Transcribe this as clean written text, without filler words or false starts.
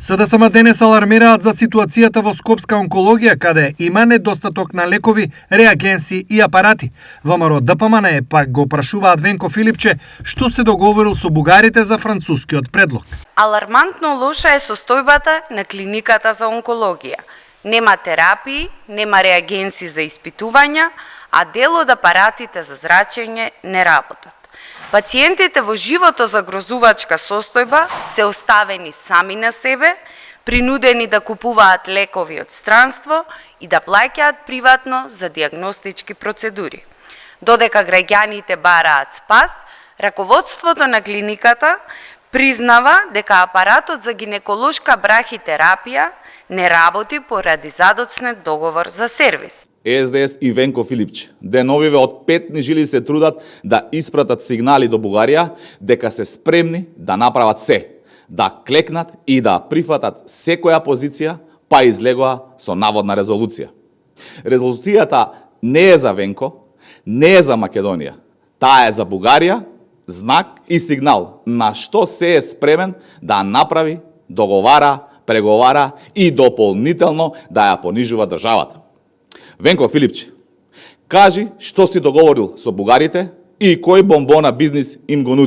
СДСМ денес алармираат за ситуацијата во скопска онкологија, каде има недостаток на лекови, реагенси и апарати. ВМРО ДПМН пак го прашуваат Венко Филипче што се договорил со бугарите за францускиот предлог. Алармантно лоша е состојбата на клиниката за онкологија. Нема терапии, нема реагенси за испитувања, а дел од апаратите за зрачење не работат. Пациентите во живото загрозувачка состојба се оставени сами на себе, принудени да купуваат лекови од странство и да плаќаат приватно за диагностички процедури. Додека граѓаните бараат спас, раководството на клиниката признава дека апаратот за гинеколошка брахитерапија не работи поради задоцнет договор за сервис. СДС и Венко Филипче деновиве од петни жили се трудат да испратат сигнали до Бугарија дека се спремни да направат се, да клекнат и да прифатат секоја позиција, па излегоа со наводна резолуција. Резолуцијата не е за Венко, не е за Македонија, таа е за Бугарија, знак и сигнал на што се е спремен да направи, договара, преговара и дополнително да ја понижува државата. Венко Филипче, кажи што си договорил со бугарите и кој бомбона бизнис им го нуди.